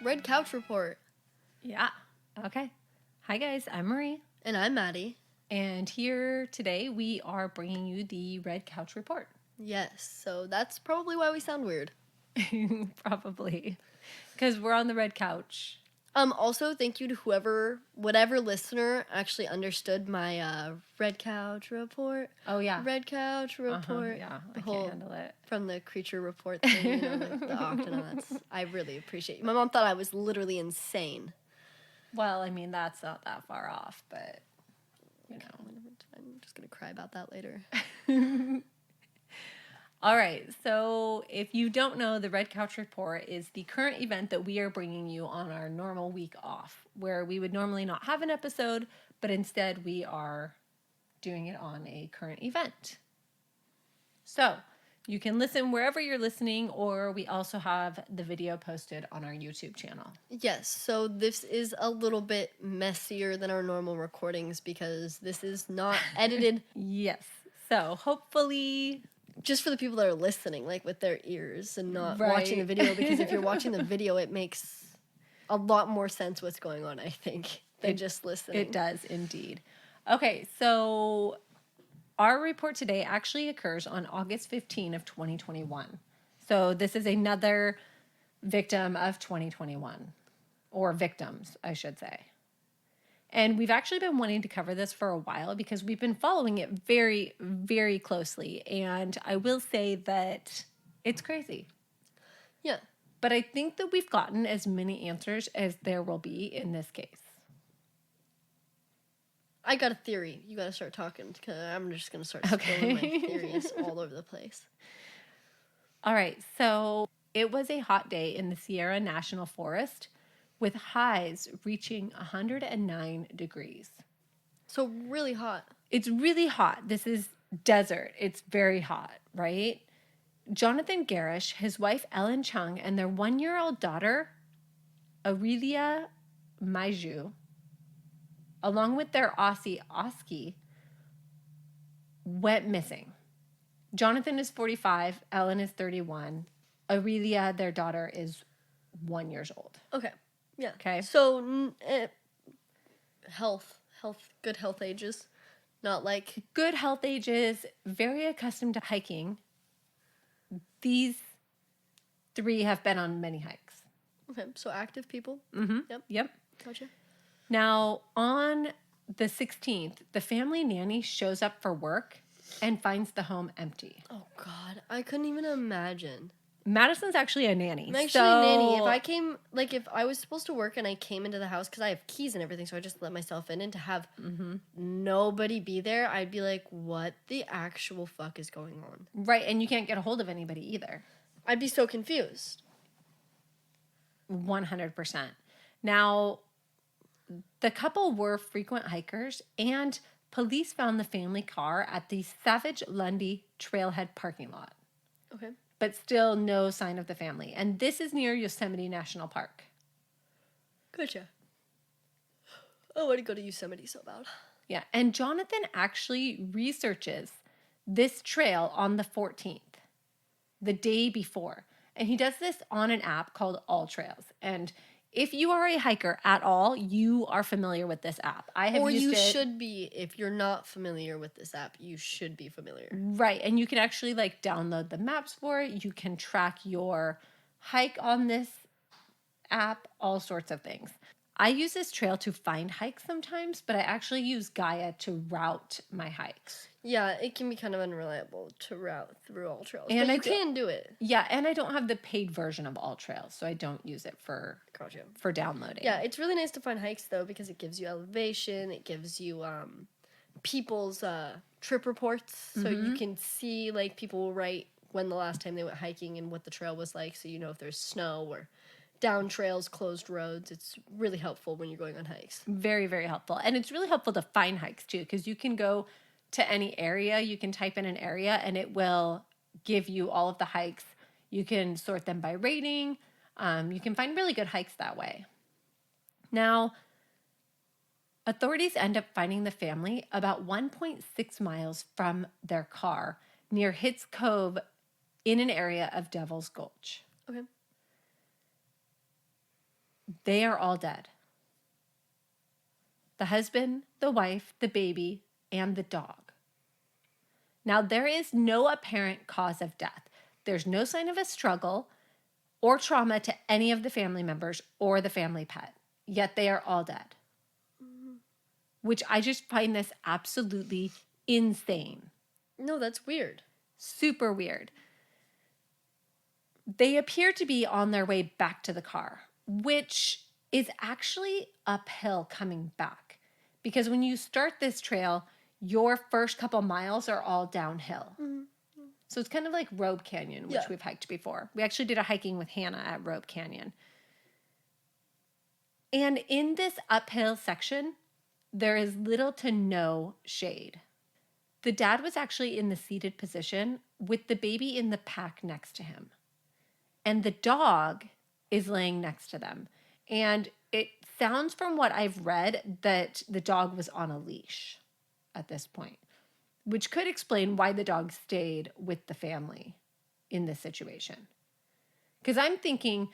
Red Couch Report. Yeah. Okay. Hi, guys. I'm Marie. And I'm Maddie. And here today we are bringing you the Red Couch Report. Yes, so that's probably why we sound weird. Probably. Because we're on the red couch. Also, thank you to whatever listener actually understood my Red Couch Report. Oh, yeah. Red Couch Report. Yeah, The I whole, can't handle it. From the creature report thing, like the Octonauts. I really appreciate you. My mom thought I was literally insane. Well, I mean, that's not that far off, but, you know. I'm just going to cry about that later. All right, so if you don't know, the Red Couch Report is the current event that we are bringing you on our normal week off, where we would normally not have an episode, but instead we are doing it on a current event. So you can listen wherever you're listening, or we also have the video posted on our YouTube channel. Yes, so this is a little bit messier than our normal recordings because this is not edited. Yes, so hopefully... Just for the people that are listening, like with their ears and not Right. watching the video, because if you're watching the video, it makes a lot more sense what's going on, I think, than just listening. It does indeed. Okay, so our report today actually occurs on August 15 of 2021. So this is another victim of 2021, or victims, I should say. And we've actually been wanting to cover this for a while because we've been following it very, very closely. And I will say that it's crazy. Yeah. But I think that we've gotten as many answers as there will be in this case. I got a theory. You got to start talking because I'm just going to start spilling my theories all over the place. All right. So it was a hot day in the Sierra National Forest with highs reaching 109 degrees. So really hot. It's really hot. This is desert. It's very hot, right? Jonathan Gerrish, his wife Ellen Chung, and their 1-year-old daughter, Aurelia Maiju, along with their Aussie, Oski, went missing. Jonathan is 45, Ellen is 31. Aurelia, their daughter, is 1 year old. Okay. Yeah. Okay. So good health ages. Not like... Good health ages, very accustomed to hiking. These three have been on many hikes. Okay, so active people. Mm-hmm. Yep. Gotcha. Now, on the 16th, the family nanny shows up for work and finds the home empty. Oh, God. I couldn't even imagine. Madison's actually a nanny. I'm actually a nanny. If I was supposed to work and I came into the house, because I have keys and everything, so I just let myself in, and to have nobody be there, I'd be like, what the actual fuck is going on? Right, and you can't get a hold of anybody either. I'd be so confused. 100%. Now, the couple were frequent hikers, and police found the family car at the Savage Lundy Trailhead parking lot. Okay. But still no sign of the family. And this is near Yosemite National Park. Gotcha. I want to go to Yosemite so bad. Yeah, and Jonathan actually researches this trail on the 14th, the day before. And he does this on an app called All Trails. And if you are a hiker at all, you are familiar with this app. I have used it. Or you should be. If you're not familiar with this app, you should be familiar. Right. And you can actually download the maps for it. You can track your hike on this app, all sorts of things. I use this trail to find hikes sometimes, but I actually use Gaia to route my hikes. Yeah, it can be kind of unreliable to route through All Trails, and but you can do it. Yeah, and I don't have the paid version of All Trails, so I don't use it for downloading. Yeah, it's really nice to find hikes, though, because it gives you elevation, it gives you people's trip reports, so you can see, people will write when the last time they went hiking and what the trail was like, so you know if there's snow or down trails, closed roads. It's really helpful when you're going on hikes. Very, very helpful. And it's really helpful to find hikes too, because you can go to any area, you can type in an area and it will give you all of the hikes. You can sort them by rating. You can find really good hikes that way. Now, authorities end up finding the family about 1.6 miles from their car near Hitz Cove in an area of Devil's Gulch. Okay. They are all dead. The husband, the wife, the baby, and the dog. Now, there is no apparent cause of death. There's no sign of a struggle or trauma to any of the family members or the family pet, yet they are all dead. Which I just find this absolutely insane. No, that's weird. Super weird. They appear to be on their way back to the car, which is actually uphill coming back. Because when you start this trail, your first couple miles are all downhill. So it's kind of like Robe Canyon, which we've hiked before. We actually did a hiking with Hannah at Robe Canyon. And in this uphill section, there is little to no shade. The dad was actually in the seated position with the baby in the pack next to him. And the dog is laying next to them. And it sounds from what I've read that the dog was on a leash at this point, which could explain why the dog stayed with the family in this situation. Because I'm thinking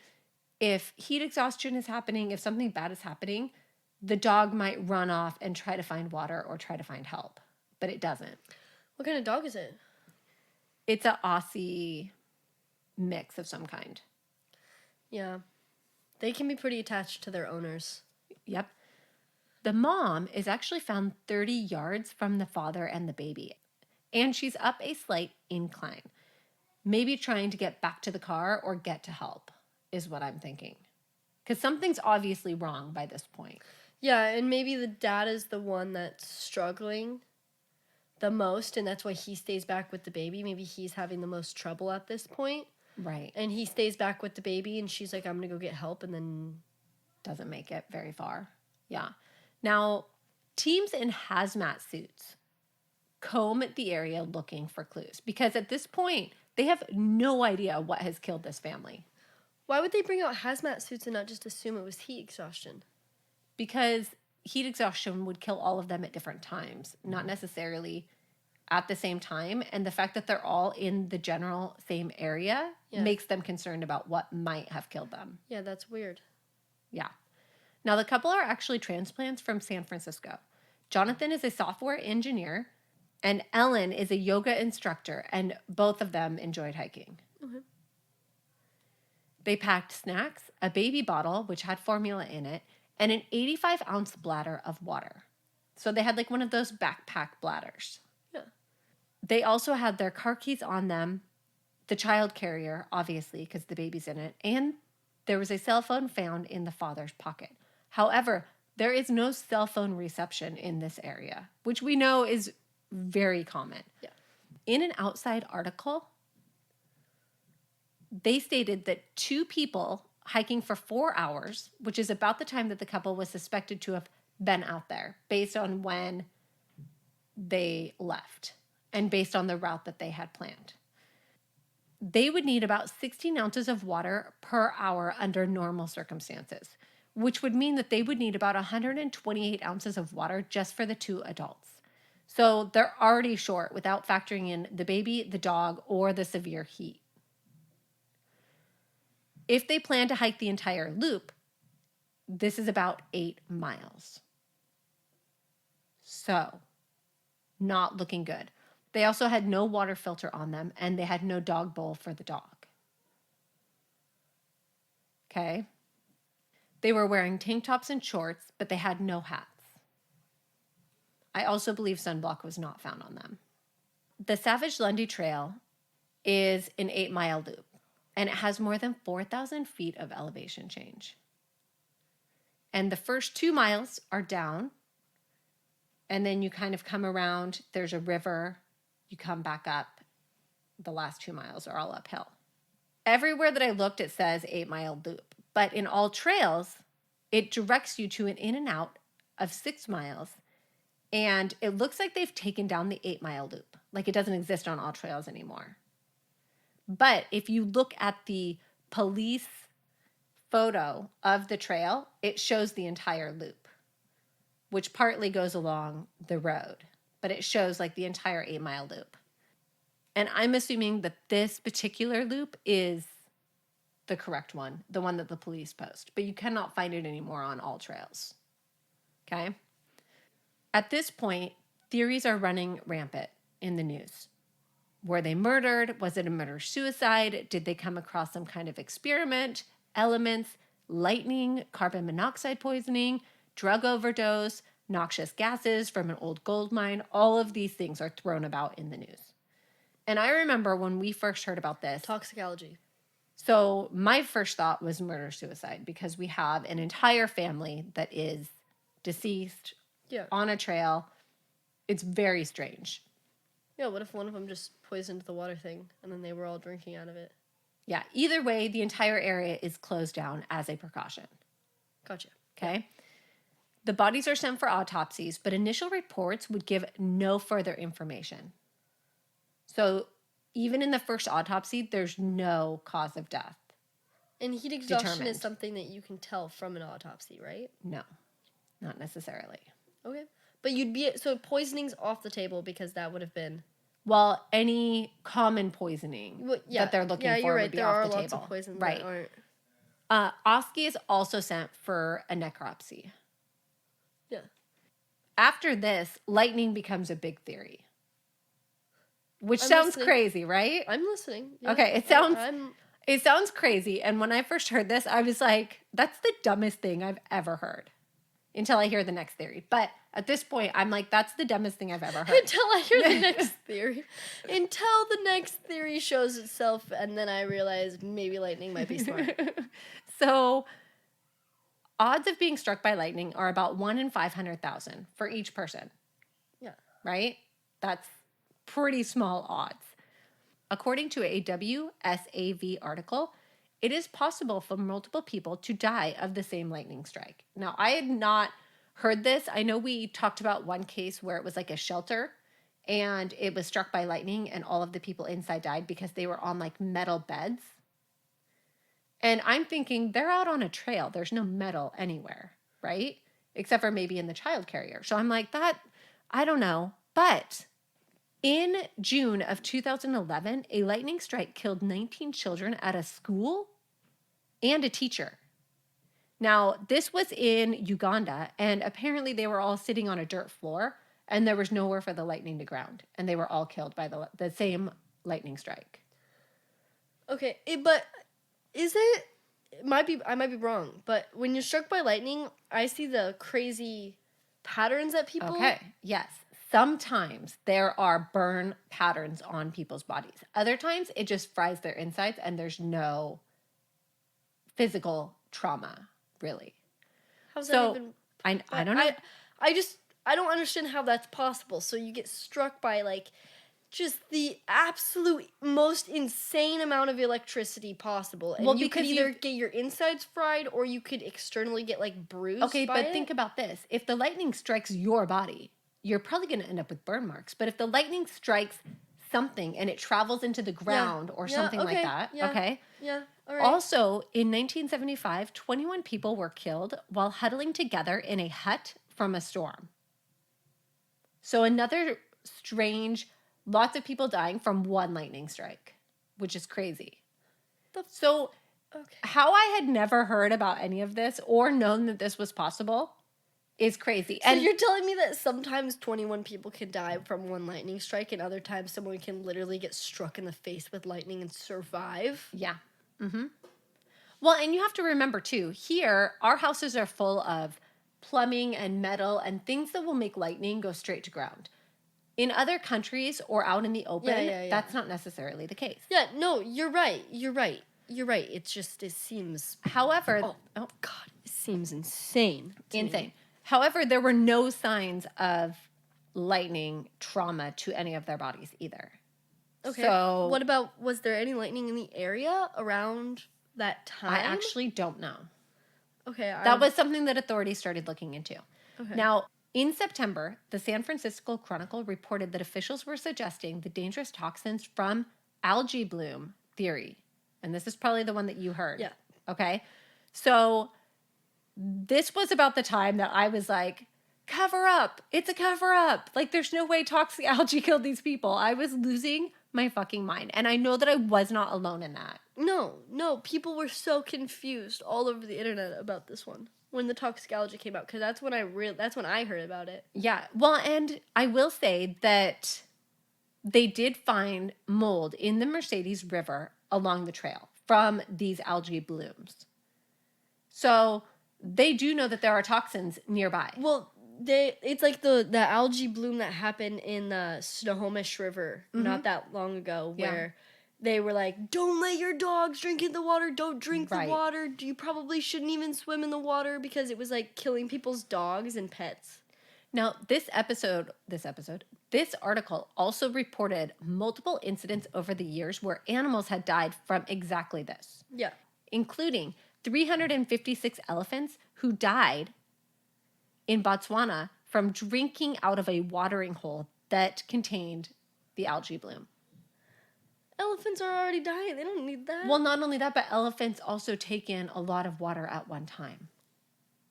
if heat exhaustion is happening, if something bad is happening, the dog might run off and try to find water or try to find help, but it doesn't. What kind of dog is it? It's a Aussie mix of some kind. Yeah. They can be pretty attached to their owners. Yep. The mom is actually found 30 yards from the father and the baby, and she's up a slight incline, maybe trying to get back to the car or get to help, is what I'm thinking. Because something's obviously wrong by this point. Yeah, and maybe the dad is the one that's struggling the most, and that's why he stays back with the baby. Maybe he's having the most trouble at this point. Right. And he stays back with the baby, and she's like, I'm going to go get help, and then doesn't make it very far. Yeah. Now, teams in hazmat suits comb the area looking for clues because at this point, they have no idea what has killed this family. Why would they bring out hazmat suits and not just assume it was heat exhaustion? Because heat exhaustion would kill all of them at different times, not necessarily at the same time. And the fact that they're all in the general same area makes them concerned about what might have killed them. Yeah, that's weird. Yeah. Now, the couple are actually transplants from San Francisco. Jonathan is a software engineer, and Ellen is a yoga instructor, and both of them enjoyed hiking. Okay. They packed snacks, a baby bottle, which had formula in it, and an 85-ounce bladder of water. So they had like one of those backpack bladders. Yeah. They also had their car keys on them, the child carrier, obviously, because the baby's in it, and there was a cell phone found in the father's pocket. However, there is no cell phone reception in this area, which we know is very common. Yeah. In an outside article, they stated that 2 people hiking for 4 hours, which is about the time that the couple was suspected to have been out there, based on when they left and based on the route that they had planned. They would need about 16 ounces of water per hour under normal circumstances, which would mean that they would need about 128 ounces of water just for the 2 adults. So they're already short without factoring in the baby, the dog, or the severe heat. If they plan to hike the entire loop, this is about 8 miles. So, not looking good. They also had no water filter on them, and they had no dog bowl for the dog. Okay? They were wearing tank tops and shorts, but they had no hats. I also believe sunblock was not found on them. The Savage Lundy Trail is an 8-mile loop, and it has more than 4,000 feet of elevation change. And the first 2 miles are down, and then you kind of come around, there's a river, you come back up, the last 2 miles are all uphill. Everywhere that I looked, it says 8-mile loop, but in all trails, it directs you to an in and out of 6 miles, and it looks like they've taken down the 8-mile loop, like it doesn't exist on all trails anymore. But if you look at the police photo of the trail, it shows the entire loop, which partly goes along the road, but it shows like the entire 8-mile loop. And I'm assuming that this particular loop is the correct one, the one that the police post, but you cannot find it anymore on all trails. Okay? At this point, theories are running rampant in the news. Were they murdered? Was it a murder-suicide? Did they come across some kind of experiment? Elements, lightning, carbon monoxide poisoning, drug overdose, noxious gases from an old gold mine. All of these things are thrown about in the news. And I remember when we first heard about this. Toxicology. So my first thought was murder-suicide because we have an entire family that is deceased on a trail. It's very strange. Yeah, what if one of them just poisoned the water thing and then they were all drinking out of it? Yeah, either way, the entire area is closed down as a precaution. Gotcha. Okay. The bodies are sent for autopsies, but initial reports would give no further information. So even in the first autopsy, there's no cause of death. And heat exhaustion is something that you can tell from an autopsy, right? No, not necessarily. Okay. But so poisoning's off the table because that would have been... Well, any common poisoning that they're looking for would be off the table. There are lots of poisons that aren't... Oski is also sent for a necropsy. Yeah. After this, lightning becomes a big theory. Which sounds crazy, right? I'm listening. Yeah. Okay, it sounds crazy. And when I first heard this, I was like, that's the dumbest thing I've ever heard. Until I hear the next theory. But at this point, I'm like, that's the dumbest thing I've ever heard. Until I hear the next theory. Until the next theory shows itself, and then I realize maybe lightning might be smart. So, odds of being struck by lightning are about 1 in 500,000 for each person. Yeah. Right? That's pretty small odds. According to a WSAV article, it is possible for multiple people to die of the same lightning strike. Now, I had not heard this. I know we talked about one case where it was like a shelter and it was struck by lightning and all of the people inside died because they were on like metal beds. And I'm thinking they're out on a trail. There's no metal anywhere, right? Except for maybe in the child carrier. So I'm like, I don't know. But in June of 2011, a lightning strike killed 19 children at a school and a teacher. Now, this was in Uganda, and apparently they were all sitting on a dirt floor, and there was nowhere for the lightning to ground, and they were all killed by the same lightning strike. Okay, but is it? I might be wrong, but when you're struck by lightning, I see the crazy patterns that people... Okay, yes. Sometimes there are burn patterns on people's bodies. Other times it just fries their insides and there's no physical trauma, really. How's that even... I don't know. I don't understand how that's possible. So you get struck by like just the absolute most insane amount of electricity possible. And you could either get your insides fried or you could externally get like bruised. Okay, but think about this. If the lightning strikes your body, you're probably going to end up with burn marks. But if the lightning strikes something and it travels into the ground or something like that, okay? Yeah, all right. Also, in 1975, 21 people were killed while huddling together in a hut from a storm. So another strange, lots of people dying from one lightning strike, which is crazy. How I had never heard about any of this or known that this was possible is crazy. So you're telling me that sometimes 21 people can die from one lightning strike and other times someone can literally get struck in the face with lightning and survive? Yeah. Mm-hmm. Well, and you have to remember too, here, our houses are full of plumbing and metal and things that will make lightning go straight to ground. In other countries or out in the open, that's not necessarily the case. Yeah, no, you're right. It seems... However... Oh God, it seems insane. Insane. However, there were no signs of lightning trauma to any of their bodies either. Okay. So, what about, was there any lightning in the area around that time? I actually don't know. Okay. That was something that authorities started looking into. Okay. Now, in September, the San Francisco Chronicle reported that officials were suggesting the dangerous toxins from algae bloom theory. And this is probably the one that you heard. Yeah. Okay. So this was about the time that I was like, cover up. It's a cover up. Like, there's no way toxic algae killed these people. I was losing my fucking mind. And I know that I was not alone in that. No, people were so confused all over the internet about this one when the toxicology came out, because that's when I heard about it. Yeah. Well, and I will say that they did find mold in the Mercedes River along the trail from these algae blooms. So they do know that there are toxins nearby. Well, it's like the algae bloom that happened in the Snohomish River not that long ago, where they were like, don't let your dogs drink in the water, don't drink the water, you probably shouldn't even swim in the water, because it was like killing people's dogs and pets. Now, this article also reported multiple incidents over the years where animals had died from exactly this. Yeah. Including 356 elephants who died in Botswana from drinking out of a watering hole that contained the algae bloom. Elephants are already dying. They don't need that. Well, not only that, but elephants also take in a lot of water at one time.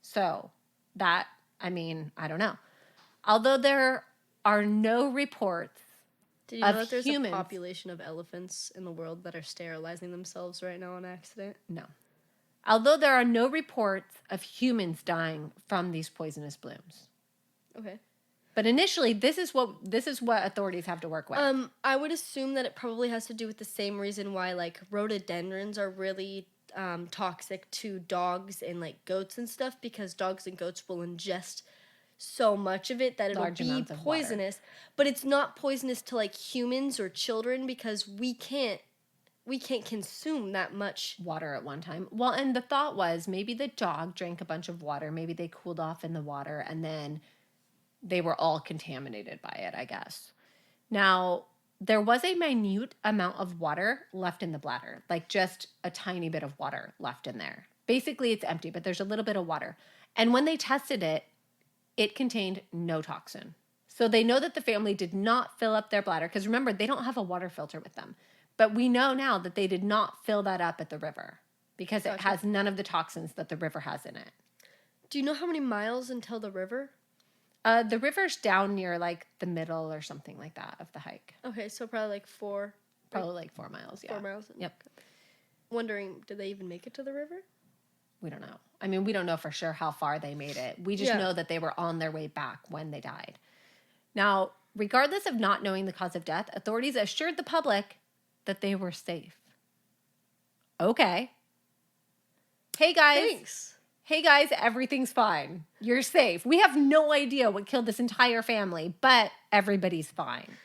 So that, I don't know. Although there are no reports Did you know that there's a population of elephants in the world that are sterilizing themselves right now on accident? No. Although there are no reports of humans dying from these poisonous blooms. Okay. But initially, this is what authorities have to work with. I would assume that it probably has to do with the same reason why, like, rhododendrons are really toxic to dogs and, like, goats and stuff, because dogs and goats will ingest so much of it that it'll be poisonous. But it's not poisonous to, like, humans or children, because we can't consume that much water at one time. Well, and the thought was maybe the dog drank a bunch of water, maybe they cooled off in the water, and then they were all contaminated by it, I guess. Now, there was a minute amount of water left in the bladder, like just a tiny bit of water left in there. Basically, it's empty, but there's a little bit of water. And when they tested it, it contained no toxin. So they know that the family did not fill up their bladder, because remember, they don't have a water filter with them. But we know now that they did not fill that up at the river, because it has none of the toxins that the river has in it. Do you know how many miles until the river? The river's down near, like, the middle or something like that of the hike. Okay, so probably like 4. Probably like 4 miles, yeah. 4 miles? Yep. Wondering, did they even make it to the river? We don't know. We don't know for sure how far they made it. We just know that they were on their way back when they died. Now, regardless of not knowing the cause of death, authorities assured the public that they were safe. Okay. Hey, guys. Thanks. Hey, guys, everything's fine. You're safe. We have no idea what killed this entire family, but everybody's fine.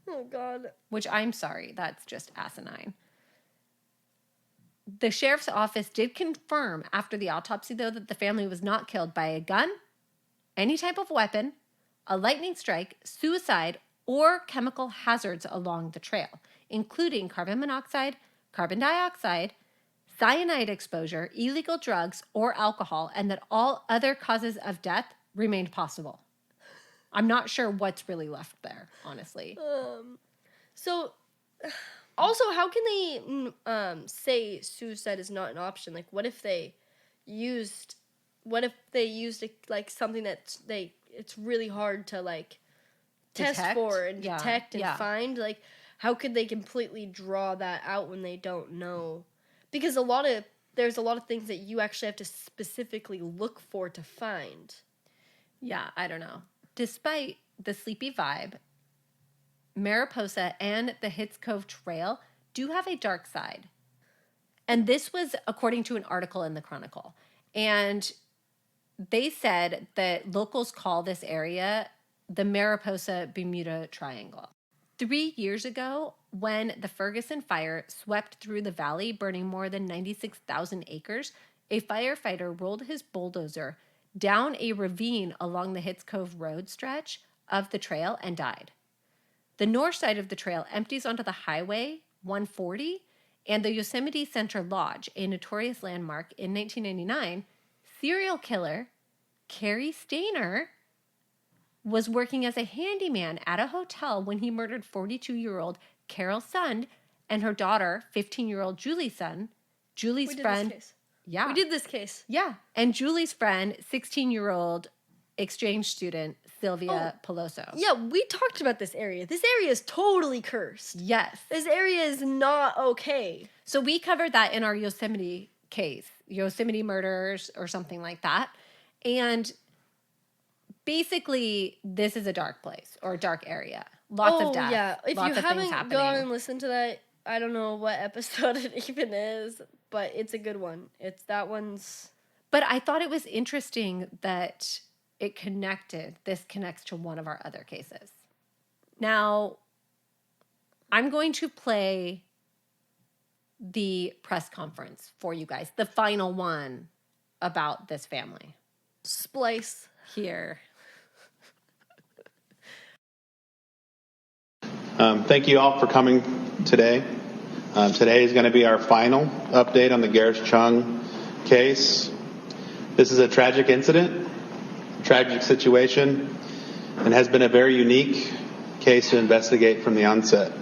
Oh, God. Which, I'm sorry, that's just asinine. The sheriff's office did confirm after the autopsy, though, that the family was not killed by a gun, any type of weapon, a lightning strike, suicide, or chemical hazards along the trail, including carbon monoxide, carbon dioxide, cyanide exposure, illegal drugs, or alcohol, and that all other causes of death remained possible. I'm not sure what's really left there, honestly. So, also, how can they say suicide is not an option? Like, what if they used like something that it's really hard to, like, test for and detect and find? Like, how could they completely draw that out when they don't know? Because there's a lot of things that you actually have to specifically look for to find. Yeah, I don't know. Despite the sleepy vibe, Mariposa and the Hits Cove Trail do have a dark side. And this was according to an article in the Chronicle. And they said that locals call this area the Mariposa Bermuda Triangle. 3 years ago, when the Ferguson fire swept through the valley, burning more than 96,000 acres, a firefighter rolled his bulldozer down a ravine along the Hits Cove Road stretch of the trail and died. The north side of the trail empties onto the Highway 140 and the Yosemite Center Lodge, a notorious landmark. In 1999, serial killer Cary Stayner was working as a handyman at a hotel when he murdered 42-year-old Carol Sund and her daughter, 15-year-old Julie Sund. Julie's friend. We did this case. Yeah. And Julie's friend, 16-year-old exchange student Sylvia Peloso. Yeah, we talked about this area. This area is totally cursed. Yes. This area is not okay. So we covered that in our Yosemite case, Yosemite murders or something like that. And basically, this is a dark place or a dark area. Lots of death. Yeah. If lots you of things haven't happening. gone and listened to that, I don't know what episode it even is, but it's a good one. That one's... But I thought it was interesting that this connects to one of our other cases. Now, I'm going to play the press conference for you guys, the final one about this family. Splice. Here. Thank you all for coming today. Today is going to be our final update on the Gerrish Chun case. This is a tragic incident, a tragic situation, and has been a very unique case to investigate from the onset.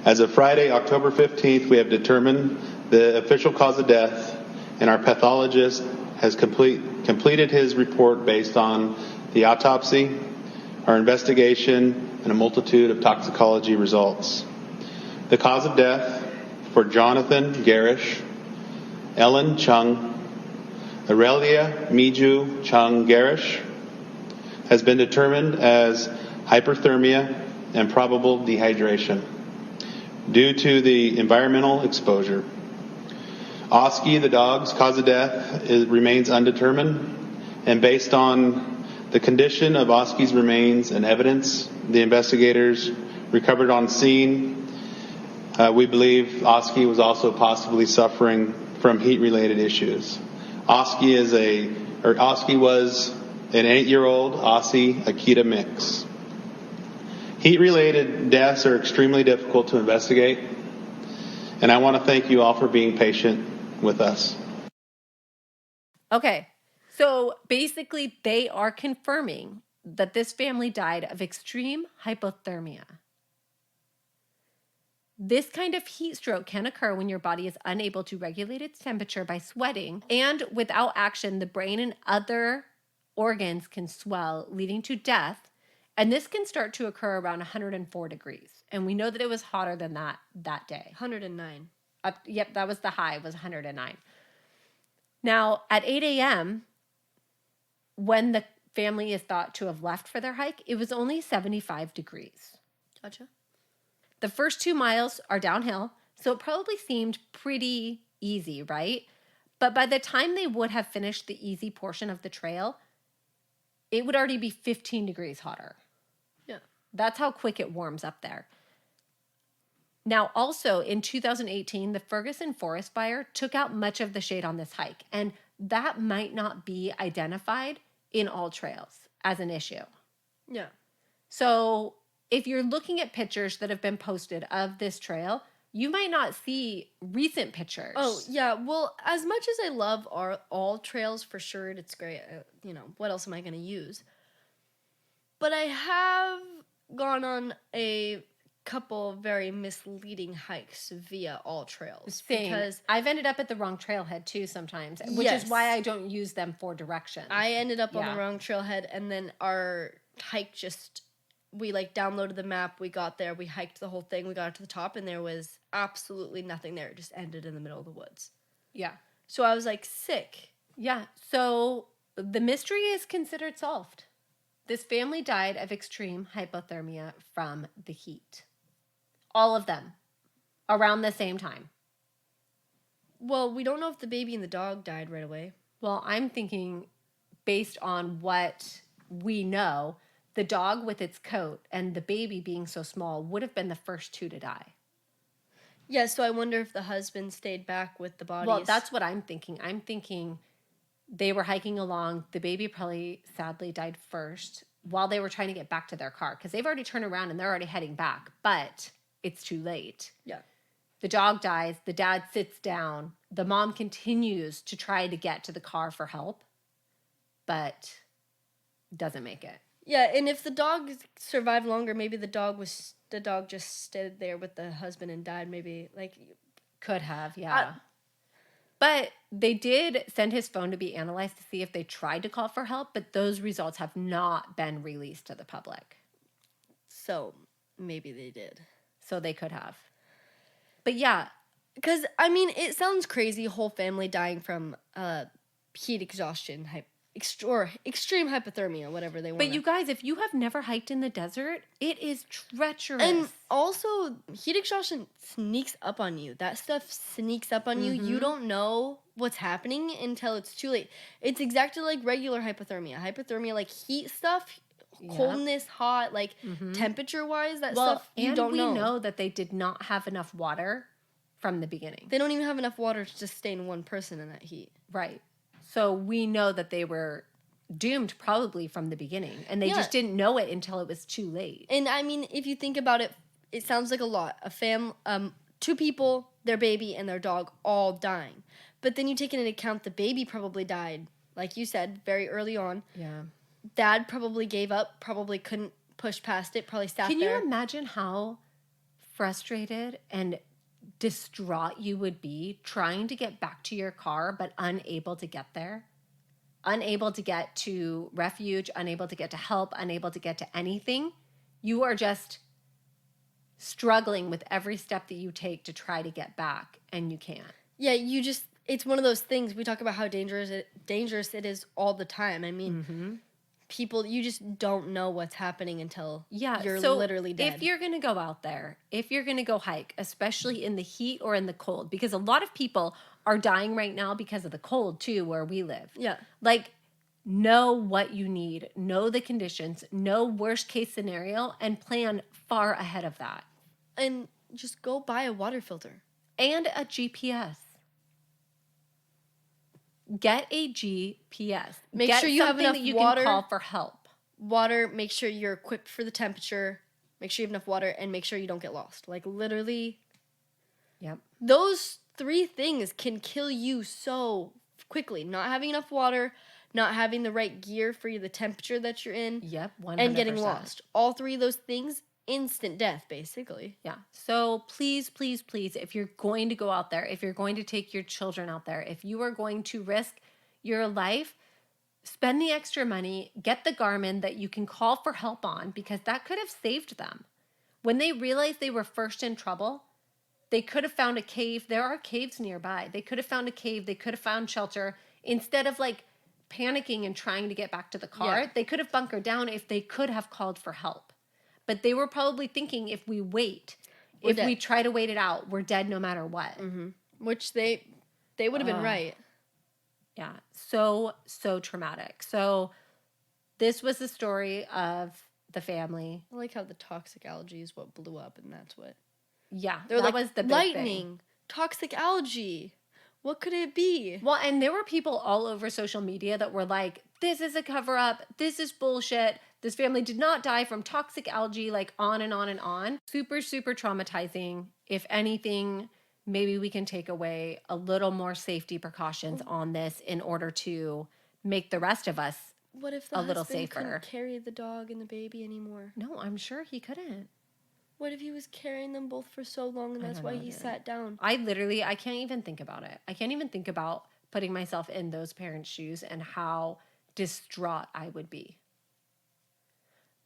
As of Friday, October 15th, we have determined the official cause of death, and our pathologist has completed his report based on the autopsy, our investigation, and a multitude of toxicology results. The cause of death for Jonathan Gerrish, Ellen Chung, Aurelia Miju Chung Gerrish has been determined as hyperthermia and probable dehydration due to the environmental exposure. Oski, the dog's cause of death, remains undetermined, and based on the condition of Oski's remains and evidence the investigators recovered on scene, we believe Oski was also possibly suffering from heat-related issues. Oski was an 8-year-old Aussie Akita mix. Heat-related deaths are extremely difficult to investigate, and I want to thank you all for being patient with us. Okay, so basically they are confirming that this family died of extreme hypothermia. This kind of heat stroke can occur when your body is unable to regulate its temperature by sweating, and without action, the brain and other organs can swell, leading to death. And this can start to occur around 104 degrees. And we know that it was hotter than that day. 109. Yep, that was the high, was 109. Now, at 8 a.m., when the family is thought to have left for their hike, it was only 75 degrees. Gotcha. The first 2 miles are downhill, so it probably seemed pretty easy, right? But by the time they would have finished the easy portion of the trail, it would already be 15 degrees hotter. Yeah. That's how quick it warms up there. Now, also in 2018, the Ferguson forest fire took out much of the shade on this hike, and that might not be identified in all trails as an issue. Yeah. So if you're looking at pictures that have been posted of this trail, you might not see recent pictures. Oh, yeah. Well, as much as I love all trails, for sure, it's great. What else am I going to use? But I have gone on a couple very misleading hikes via all trails. Same. Because I've ended up at the wrong trailhead too sometimes, which is why I don't use them for directions. I ended up on the wrong trailhead, and then our hike we downloaded the map, we got there, we hiked the whole thing, we got to the top, and there was absolutely nothing there. It just ended in the middle of the woods. Yeah. So I was like, sick. Yeah. So the mystery is considered solved. This family died of extreme hypothermia from the heat. All of them. Around the same time. Well, we don't know if the baby and the dog died right away. Well, I'm thinking, based on what we know, the dog with its coat and the baby being so small would have been the first two to die. Yeah, so I wonder if the husband stayed back with the bodies. Well, that's what I'm thinking. I'm thinking they were hiking along. The baby probably sadly died first while they were trying to get back to their car because they've already turned around and they're already heading back, but it's too late. Yeah. The dog dies. The dad sits down. The mom continues to try to get to the car for help, but doesn't make it. Yeah, and if the dog survived longer, maybe the dog just stayed there with the husband and died. Maybe could have, yeah. But they did send his phone to be analyzed to see if they tried to call for help, but those results have not been released to the public. So maybe they did. So they could have. But yeah. Because, I mean, it sounds crazy, whole family dying from heat exhaustion, or extreme hypothermia, whatever they want. But you guys, if you have never hiked in the desert, it is treacherous. And also, heat exhaustion sneaks up on you. That stuff sneaks up on you. You don't know what's happening until it's too late. It's exactly like regular hypothermia. Hypothermia, like heat stuff, coldness, hot, like temperature-wise, that stuff you don't know. And we know that they did not have enough water from the beginning. They don't even have enough water to sustain one person in that heat. Right. So we know that they were doomed probably from the beginning, and they just didn't know it until it was too late. And I mean, if you think about it, it sounds like a lot. Two people, their baby, and their dog all dying. But then you take into account the baby probably died, like you said, very early on. Yeah. Dad probably gave up, probably couldn't push past it, probably sat there. Can you imagine how frustrated and distraught you would be trying to get back to your car but unable to get there? Unable to get to refuge, unable to get to help, unable to get to anything. You are just struggling with every step that you take to try to get back, and you can't. Yeah, it's one of those things. We talk about how dangerous it is all the time. I mean, people, you just don't know what's happening until you're literally dead. If you're going to go out there, if you're going to go hike, especially in the heat or in the cold, because a lot of people are dying right now because of the cold too, where we live. Yeah. Like, know what you need, know the conditions, know worst case scenario, and plan far ahead of that. And just go buy a water filter. And a GPS. Get a GPS. Make sure you have enough that you water. Can call for help. Water, make sure you're equipped for the temperature, make sure you have enough water, and make sure you don't get lost. Like, literally, those 3 things can kill you so quickly. Not having enough water, not having the right gear for the temperature that you're in, 100%. And getting lost. All 3 of those things, instant death, basically. Yeah. So please, please, please, if you're going to go out there, if you're going to take your children out there, if you are going to risk your life, spend the extra money, get the Garmin that you can call for help on, because that could have saved them. When they realized they were first in trouble, they could have found a cave. There are caves nearby. They could have found a cave. They could have found shelter. Instead of like panicking and trying to get back to the car, they could have bunkered down if they could have called for help. But they were probably thinking, if we wait, we try to wait it out, we're dead no matter what. Which they would have been right. Yeah. So traumatic. So this was the story of the family. I like how the toxic algae is what blew up, and that's what. Yeah. That was the big lightning, thing. Toxic algae. What could it be? Well, and there were people all over social media that were like, this is a cover up. This is bullshit. This family did not die from toxic algae, like on and on and on. Super, super traumatizing. If anything, maybe we can take away a little more safety precautions on this in order to make the rest of us what if the a little husband safer. Couldn't carry the dog and the baby anymore? No, I'm sure he couldn't. What if he was carrying them both for so long and that's why he sat down? I can't even think about it. I can't even think about putting myself in those parents' shoes and how distraught I would be.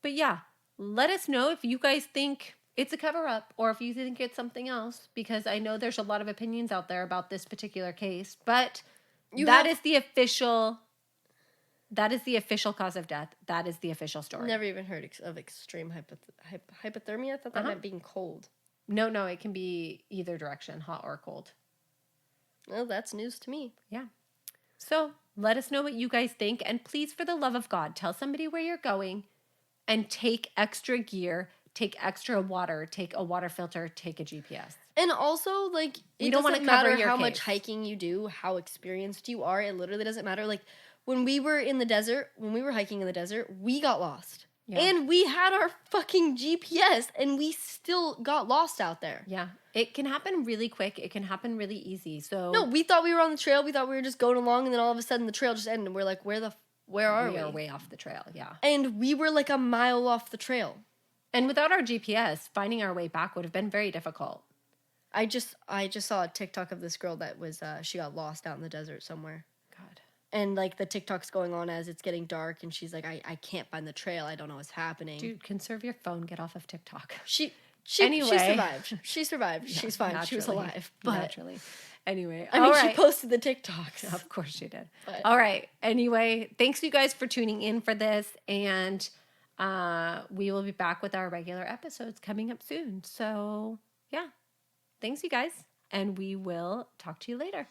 But yeah, let us know if you guys think it's a cover-up or if you think it's something else, because I know there's a lot of opinions out there about this particular case, but that is the official cause of death. That is the official story. Never even heard of extreme hypothermia. I thought that meant being cold. No, it can be either direction, hot or cold. Well, that's news to me. Yeah. So let us know what you guys think, and please, for the love of God, tell somebody where you're going. And take extra gear, take extra water, take a water filter, take a GPS. And also, like, it doesn't matter how much hiking you do, how experienced you are. It literally doesn't matter. Like, when we were in the desert, when we were hiking in the desert, we got lost. Yeah. And we had our fucking GPS, and we still got lost out there. Yeah. It can happen really quick. It can happen really easy. So no, we thought we were on the trail. We thought we were just going along, and then all of a sudden the trail just ended, and we're like, where are we? We are way off the trail, yeah. And we were like a mile off the trail. And without our GPS, finding our way back would have been very difficult. I just saw a TikTok of this girl that was she got lost out in the desert somewhere. God. And like the TikTok's going on as it's getting dark, and she's like, I can't find the trail. I don't know what's happening. Dude, conserve your phone. Get off of TikTok. She Anyway. survived. She survived. She's fine. Naturally, She was alive. But naturally. Anyway, I mean, all she right. posted the TikToks. Of course she did. But- All right. Anyway, thanks you guys for tuning in for this, and we will be back with our regular episodes coming up soon. So yeah, thanks you guys, and we will talk to you later.